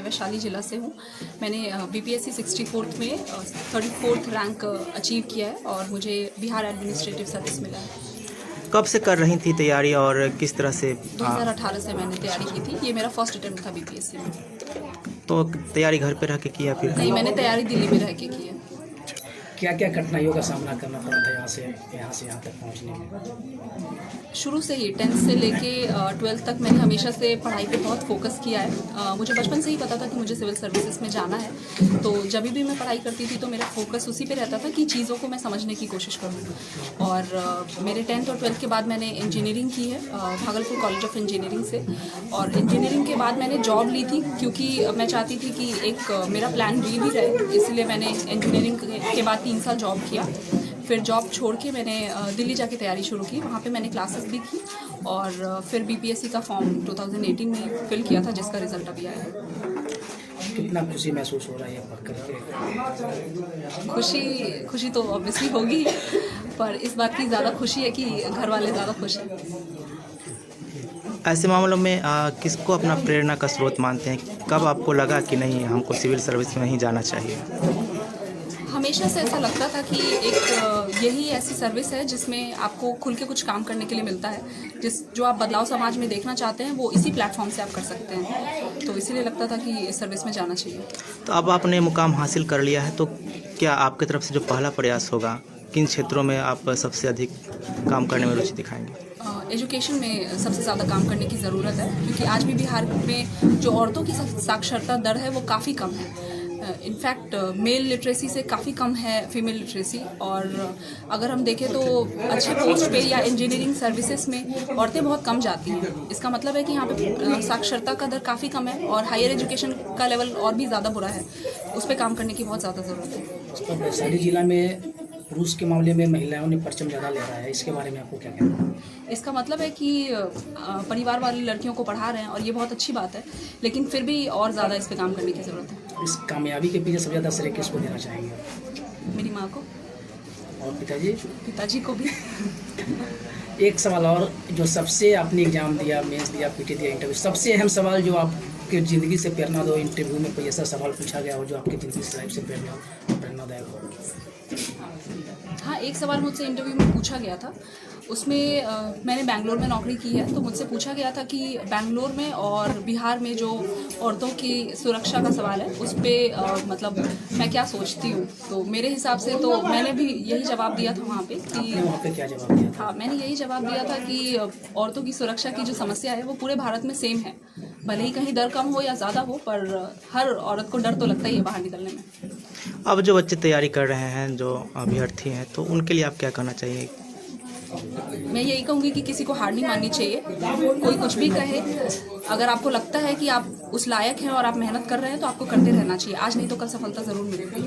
वैशाली ज़िला से हूँ। मैंने बीपीएससी 64th में 34th रैंक अचीव किया है और मुझे बिहार एडमिनिस्ट्रेटिव सर्विस मिला है। कब से कर रही थी तैयारी और किस तरह से? 2018 से मैंने तैयारी की थी। ये मेरा फर्स्ट अटेम्प्ट था बीपीएससी में। तो तैयारी घर पे रह के किया फिर? नहीं, मैंने तैयारी दिल्ली में रह के की है। क्या क्या कठिनाइयों का सामना करना पड़ा था यहाँ से यहाँ तक पहुँचने में? शुरू से ही 10th से लेके 12th तक मैंने हमेशा से पढ़ाई पे बहुत फोकस किया है। मुझे बचपन से ही पता था कि मुझे सिविल सर्विसेज में जाना है, तो जब भी मैं पढ़ाई करती थी तो मेरा फोकस उसी पे रहता था कि चीज़ों को मैं समझने की कोशिश करूँ। और मेरे 10th और 12th के बाद मैंने इंजीनियरिंग की है भागलपुर कॉलेज ऑफ इंजीनियरिंग से। और इंजीनियरिंग के बाद मैंने जॉब ली थी क्योंकि मैं चाहती थी कि एक मेरा प्लान बी भी रहे, इसलिए मैंने इंजीनियरिंग के बाद 3 साल जॉब किया। फिर जॉब छोड़ के मैंने दिल्ली जाके तैयारी शुरू की। वहाँ पे मैंने क्लासेस भी की और फिर बीपीएससी का फॉर्म 2018 में फिल किया था, जिसका रिजल्ट अभी आया है। कितना खुशी महसूस हो रहा है पढ़ करके? खुशी तो ऑब्वियसली होगी, पर इस बात की ज़्यादा खुशी है कि घर वाले ज़्यादा खुश हैं। ऐसे मामलों में किसको अपना प्रेरणा का स्रोत मानते हैं? कब आपको लगा कि नहीं, हमको सिविल सर्विस में ही जाना चाहिए? हमेशा से ऐसा लगता था कि एक यही ऐसी सर्विस है जिसमें आपको खुल के कुछ काम करने के लिए मिलता है। जो आप बदलाव समाज में देखना चाहते हैं वो इसी प्लेटफॉर्म से आप कर सकते हैं, तो इसीलिए लगता था कि इस सर्विस में जाना चाहिए। तो अब आपने मुकाम हासिल कर लिया है, तो क्या आपकी तरफ से जो पहला प्रयास होगा, किन क्षेत्रों में आप सबसे अधिक काम करने में रुचि दिखाएंगे? एजुकेशन में सबसे ज़्यादा काम करने की ज़रूरत है, क्योंकि आज भी बिहार में जो औरतों की साक्षरता दर है वो काफ़ी कम है। इनफैक्ट मेल लिटरेसी से काफ़ी कम है फीमेल लिटरेसी। और अगर हम देखें तो अच्छे पोस्ट पे या इंजीनियरिंग सर्विसेज में औरतें बहुत कम जाती हैं। इसका मतलब है कि यहाँ पे साक्षरता का दर काफ़ी कम है और हायर एजुकेशन का लेवल और भी ज़्यादा बुरा है। उस पर काम करने की बहुत ज़्यादा ज़रूरत है। वैशाली जिला में पुरुष के मामले में महिलाओं ने परचम ज़्यादा ले रहा है, इसके बारे में आपको क्या कहना है? इसका मतलब है कि परिवार वाली लड़कियों को पढ़ा रहे हैं और ये बहुत अच्छी बात है, लेकिन फिर भी और ज़्यादा इस पे काम करने की ज़रूरत है। इस कामयाबी के पीछे सबसे ज़्यादा श्रेय किसको देना चाहेंगे? मेरी माँ को और पिताजी को भी। एक सवाल और, जो सबसे आपने एग्जाम दिया, मेंस दिया, पीटी दिया, इंटरव्यू, सबसे अहम सवाल जो आपकी ज़िंदगी से प्रेरणा दो, इंटरव्यू में कोई ऐसा सवाल पूछा गया हो जो आपकी ज़िंदगी से लाइफ से प्रेरणादायक हो? हाँ, एक सवाल मुझसे इंटरव्यू में पूछा गया था। उसमें मैंने बैंगलोर में नौकरी की है, तो मुझसे पूछा गया था कि बैंगलोर में और बिहार में जो औरतों की सुरक्षा का सवाल है उस पर मतलब मैं क्या सोचती हूँ। तो मेरे हिसाब से तो मैंने भी यही जवाब दिया था वहाँ पे कि वहाँ पे क्या जवाब दिया था? हाँ, मैंने यही जवाब दिया था कि औरतों की सुरक्षा की जो समस्या है वो पूरे भारत में सेम है। भले ही कहीं डर कम हो या ज़्यादा हो, पर हर औरत को डर तो लगता ही है बाहर निकलने में। अब जो बच्चे तैयारी कर रहे हैं, जो अभ्यर्थी हैं, तो उनके लिए आप क्या कहना चाहिए? मैं यही कहूँगी कि किसी को हार नहीं माननी चाहिए। कोई कुछ भी कहे, अगर आपको लगता है कि आप उस लायक हैं और आप मेहनत कर रहे हैं तो आपको करते रहना चाहिए। आज नहीं तो कल सफलता ज़रूर मिलेगी।